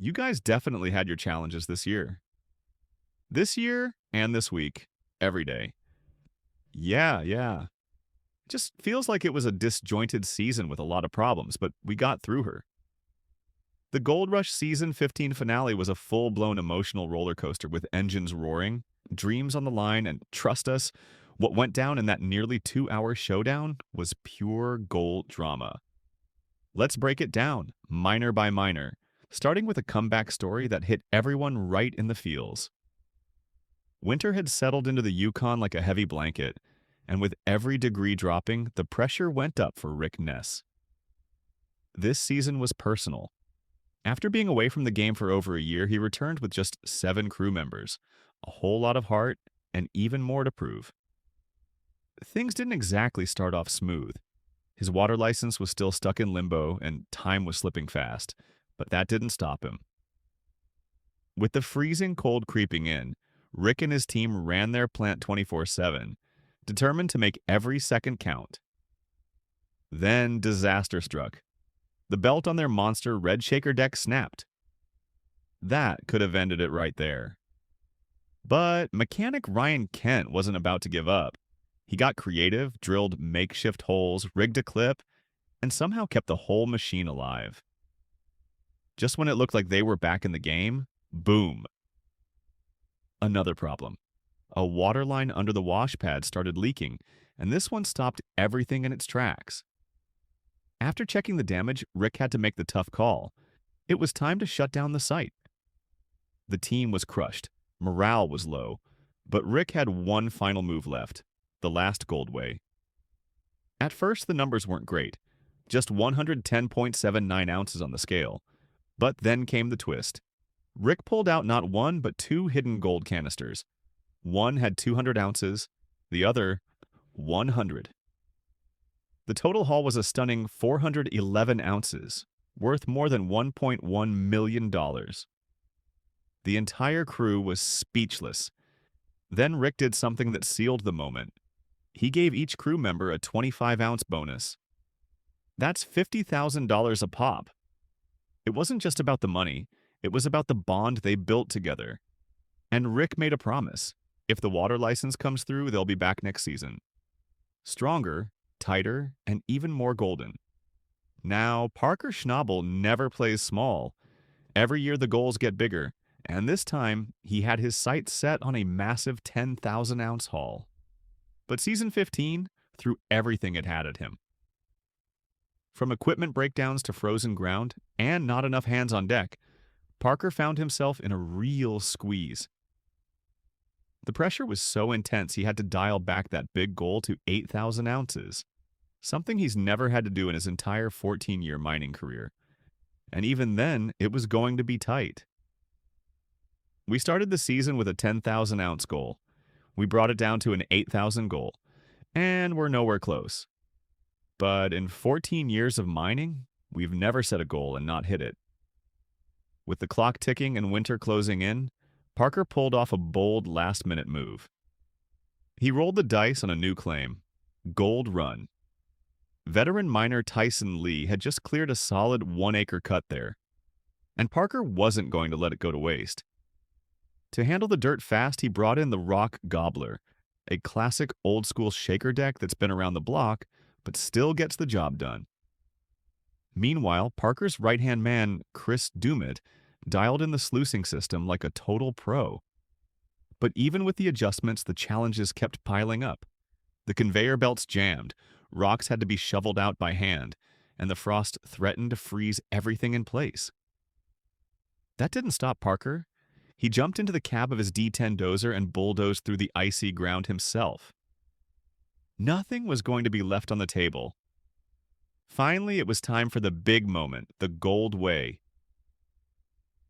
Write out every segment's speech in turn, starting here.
You guys definitely had your challenges this year. This year and this week, every day. Yeah. Just feels like it was a disjointed season with a lot of problems, but we got through her. The Gold Rush Season 15 finale was a full blown emotional roller coaster with engines roaring, dreams on the line, and trust us, what went down in that nearly 2 hour showdown was pure gold drama. Let's break it down, minor by minor, starting with a comeback story that hit everyone right in the feels. Winter had settled into the Yukon like a heavy blanket, and with every degree dropping, the pressure went up for Rick Ness. This season was personal. After being away from the game for over a year, he returned with just 7 crew members, a whole lot of heart, and even more to prove. Things didn't exactly start off smooth. His water license was still stuck in limbo, and time was slipping fast, but that didn't stop him. With the freezing cold creeping in, Rick and his team ran their plant 24/7, determined to make every second count. Then disaster struck. The belt on their monster red shaker deck snapped. That could have ended it right there. But mechanic Ryan Kent wasn't about to give up. He got creative, drilled makeshift holes, rigged a clip, and somehow kept the whole machine alive. Just when it looked like they were back in the game, boom. Another problem. A water line under the wash pad started leaking, and this one stopped everything in its tracks. After checking the damage, Rick had to make the tough call. It was time to shut down the site. The team was crushed. Morale was low. But Rick had one final move left, the last gold way. At first, the numbers weren't great, just 110.79 ounces on the scale. But then came the twist. Rick pulled out not one, but 2 hidden gold canisters. One had 200 ounces, the other 100. The total haul was a stunning 411 ounces, worth more than $1.1 million. The entire crew was speechless. Then Rick did something that sealed the moment. He gave each crew member a 25-ounce bonus. That's $50,000 a pop. It wasn't just about the money, it was about the bond they built together. And Rick made a promise. If the water license comes through, they'll be back next season. Stronger, tighter, and even more golden. Now, Parker Schnabel never plays small. Every year the goals get bigger, and this time he had his sights set on a massive 10,000-ounce haul. But Season 15 threw everything it had at him. From equipment breakdowns to frozen ground, and not enough hands on deck, Parker found himself in a real squeeze. The pressure was so intense he had to dial back that big goal to 8,000 ounces, something he's never had to do in his entire 14-year mining career. And even then, it was going to be tight. We started the season with a 10,000-ounce goal. We brought it down to an 8,000 goal, and we're nowhere close. But in 14 years of mining, we've never set a goal and not hit it. With the clock ticking and winter closing in, Parker pulled off a bold last-minute move. He rolled the dice on a new claim, Gold Run. Veteran miner Tyson Lee had just cleared a solid 1-acre cut there, and Parker wasn't going to let it go to waste. To handle the dirt fast, he brought in the Rock Gobbler, a classic old-school shaker deck that's been around the block, but still gets the job done. Meanwhile, Parker's right-hand man, Chris Dumit, dialed in the sluicing system like a total pro. But even with the adjustments, the challenges kept piling up. The conveyor belts jammed, rocks had to be shoveled out by hand, and the frost threatened to freeze everything in place. That didn't stop Parker. He jumped into the cab of his D10 dozer and bulldozed through the icy ground himself. Nothing was going to be left on the table. Finally, it was time for the big moment, the gold way.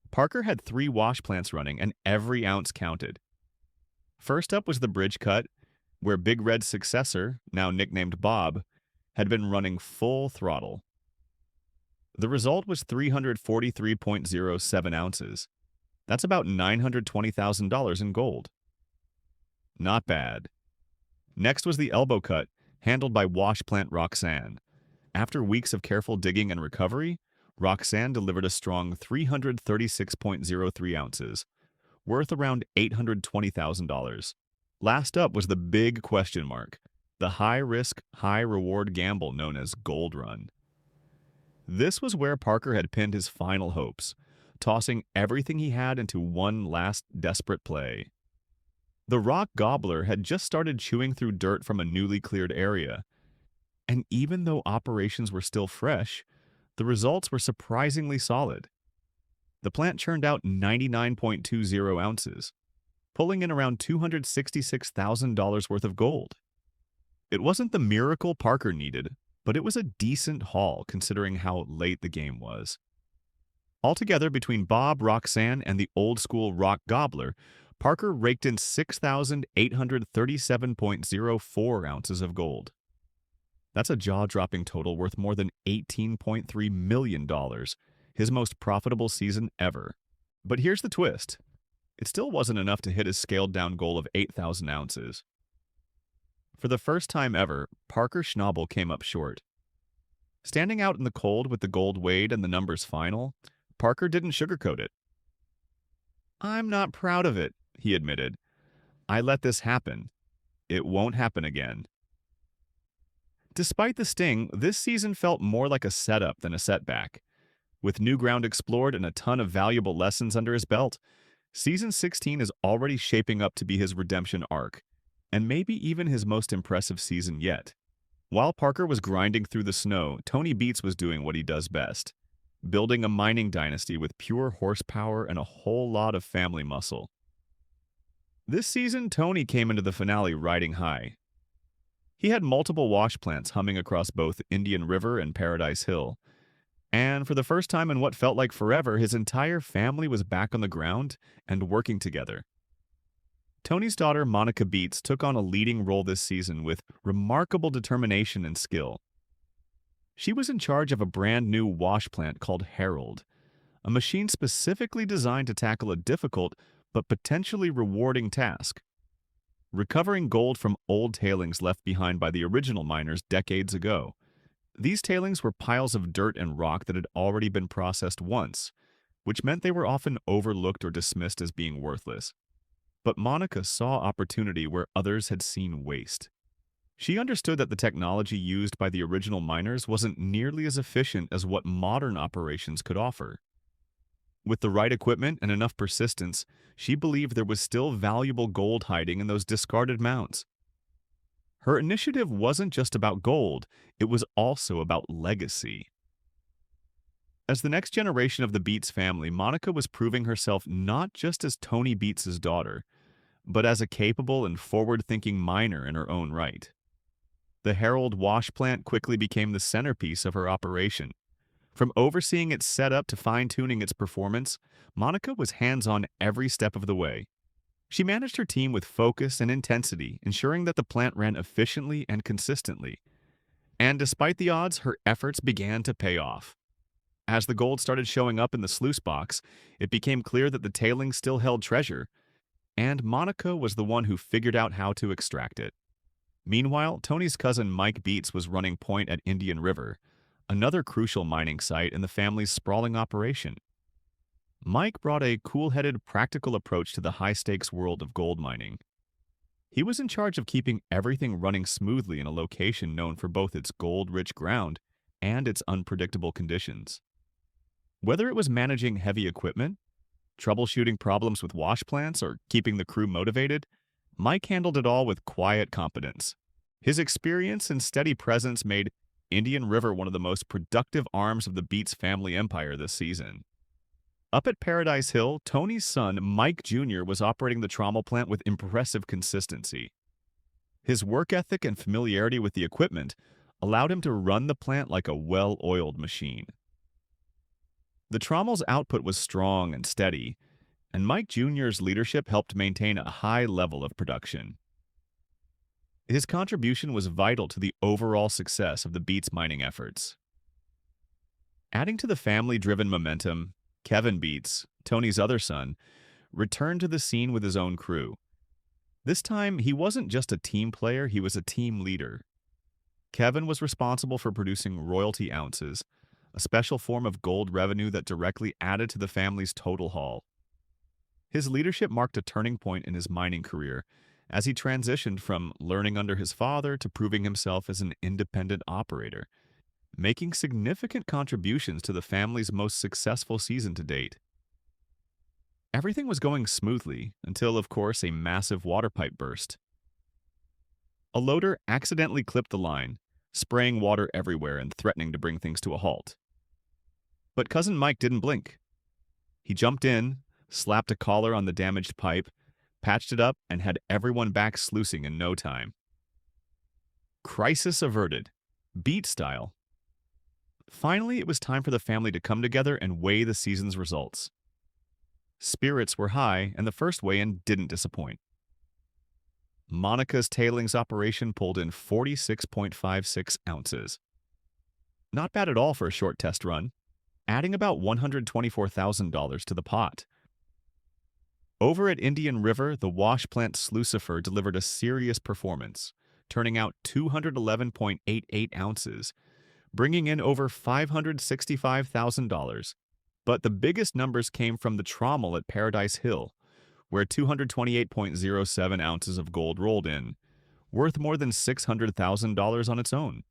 Parker had 3 wash plants running, and every ounce counted. First up was the bridge cut, where Big Red's successor, now nicknamed Bob, had been running full throttle. The result was 343.07 ounces. That's about $920,000 in gold. Not bad. Next was the elbow cut, handled by wash plant Roxanne. After weeks of careful digging and recovery, Roxanne delivered a strong 336.03 ounces, worth around $820,000. Last up was the big question mark, the high-risk, high-reward gamble known as Gold Run. This was where Parker had pinned his final hopes, tossing everything he had into one last desperate play. The rock gobbler had just started chewing through dirt from a newly cleared area, and even though operations were still fresh, the results were surprisingly solid. The plant churned out 99.20 ounces, pulling in around $266,000 worth of gold. It wasn't the miracle Parker needed, but it was a decent haul considering how late the game was. Altogether, between Bob, Roxanne, and the old-school rock gobbler, Parker raked in 6,837.04 ounces of gold. That's a jaw-dropping total worth more than $18.3 million, his most profitable season ever. But here's the twist. It still wasn't enough to hit his scaled-down goal of 8,000 ounces. For the first time ever, Parker Schnabel came up short. Standing out in the cold with the gold weighed and the numbers final, Parker didn't sugarcoat it. "I'm not proud of it," he admitted. "I let this happen. It won't happen again." Despite the sting, this season felt more like a setup than a setback. With new ground explored and a ton of valuable lessons under his belt, Season 16 is already shaping up to be his redemption arc, and maybe even his most impressive season yet. While Parker was grinding through the snow, Tony Beets was doing what he does best, building a mining dynasty with pure horsepower and a whole lot of family muscle. This season, Tony came into the finale riding high. He had multiple wash plants humming across both Indian River and Paradise Hill, and for the first time in what felt like forever, his entire family was back on the ground and working together. Tony's daughter, Monica Beets, took on a leading role this season with remarkable determination and skill. She was in charge of a brand new wash plant called Herald, a machine specifically designed to tackle a difficult but potentially rewarding task: recovering gold from old tailings left behind by the original miners decades ago. These tailings were piles of dirt and rock that had already been processed once, which meant they were often overlooked or dismissed as being worthless. But Monica saw opportunity where others had seen waste. She understood that the technology used by the original miners wasn't nearly as efficient as what modern operations could offer. With the right equipment and enough persistence, she believed there was still valuable gold hiding in those discarded mounds. Her initiative wasn't just about gold, it was also about legacy. As the next generation of the Beets family, Monica was proving herself not just as Tony Beets' daughter, but as a capable and forward-thinking miner in her own right. The Herald wash plant quickly became the centerpiece of her operation. From overseeing its setup to fine-tuning its performance, Monica was hands-on every step of the way. She managed her team with focus and intensity, ensuring that the plant ran efficiently and consistently. And despite the odds, her efforts began to pay off. As the gold started showing up in the sluice box, it became clear that the tailings still held treasure, and Monica was the one who figured out how to extract it. Meanwhile, Tony's cousin Mike Beets was running point at Indian River, another crucial mining site in the family's sprawling operation. Mike brought a cool-headed, practical approach to the high-stakes world of gold mining. He was in charge of keeping everything running smoothly in a location known for both its gold-rich ground and its unpredictable conditions. Whether it was managing heavy equipment, troubleshooting problems with wash plants, or keeping the crew motivated, Mike handled it all with quiet competence. His experience and steady presence made Indian River one of the most productive arms of the Beets family empire this season. Up at Paradise Hill, Tony's son, Mike Jr., was operating the trommel plant with impressive consistency. His work ethic and familiarity with the equipment allowed him to run the plant like a well-oiled machine. The trommel's output was strong and steady, and Mike Jr.'s leadership helped maintain a high level of production. His contribution was vital to the overall success of the Beets mining efforts. Adding to the family-driven momentum, Kevin Beets, Tony's other son, returned to the scene with his own crew. This time, he wasn't just a team player, he was a team leader. Kevin was responsible for producing royalty ounces, a special form of gold revenue that directly added to the family's total haul. His leadership marked a turning point in his mining career as he transitioned from learning under his father to proving himself as an independent operator, making significant contributions to the family's most successful season to date. Everything was going smoothly until, of course, a massive water pipe burst. A loader accidentally clipped the line, spraying water everywhere and threatening to bring things to a halt. But Cousin Mike didn't blink. He jumped in, slapped a collar on the damaged pipe, patched it up, and had everyone back sluicing in no time. Crisis averted. Beet style. Finally, it was time for the family to come together and weigh the season's results. Spirits were high, and the first weigh-in didn't disappoint. Monica's tailings operation pulled in 46.56 ounces. Not bad at all for a short test run, adding about $124,000 to the pot. Over at Indian River, the wash plant Slucifer delivered a serious performance, turning out 211.88 ounces, bringing in over $565,000. But the biggest numbers came from the trommel at Paradise Hill, where 228.07 ounces of gold rolled in, worth more than $600,000 on its own.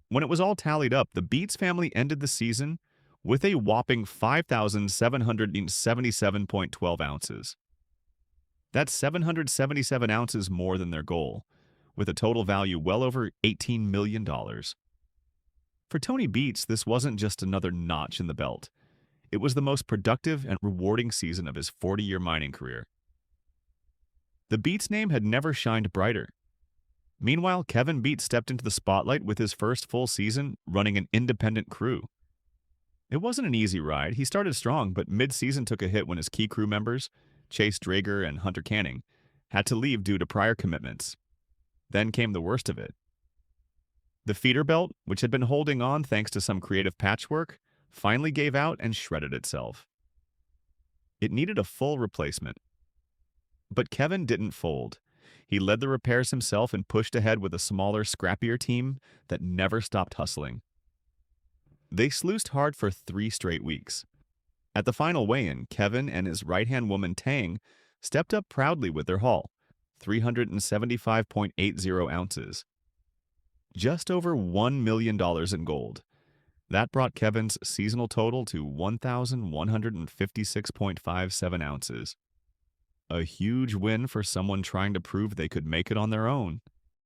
When it was all tallied up, the Beets family ended the season with a whopping 5,777.12 ounces. That's 777 ounces more than their goal, with a total value well over $18 million. For Tony Beets, this wasn't just another notch in the belt. It was the most productive and rewarding season of his 40-year mining career. The Beets name had never shined brighter. Meanwhile, Kevin Beets stepped into the spotlight with his first full season running an independent crew. It wasn't an easy ride. He started strong, but mid-season took a hit when his key crew members, Chase Drager and Hunter Canning, had to leave due to prior commitments. Then came the worst of it. The feeder belt, which had been holding on thanks to some creative patchwork, finally gave out and shredded itself. It needed a full replacement. But Kevin didn't fold. He led the repairs himself and pushed ahead with a smaller, scrappier team that never stopped hustling. They sluiced hard for 3 straight weeks. At the final weigh-in, Kevin and his right-hand woman Tang stepped up proudly with their haul, 375.80 ounces. Just over $1 million in gold. That brought Kevin's seasonal total to 1,156.57 ounces. A huge win for someone trying to prove they could make it on their own.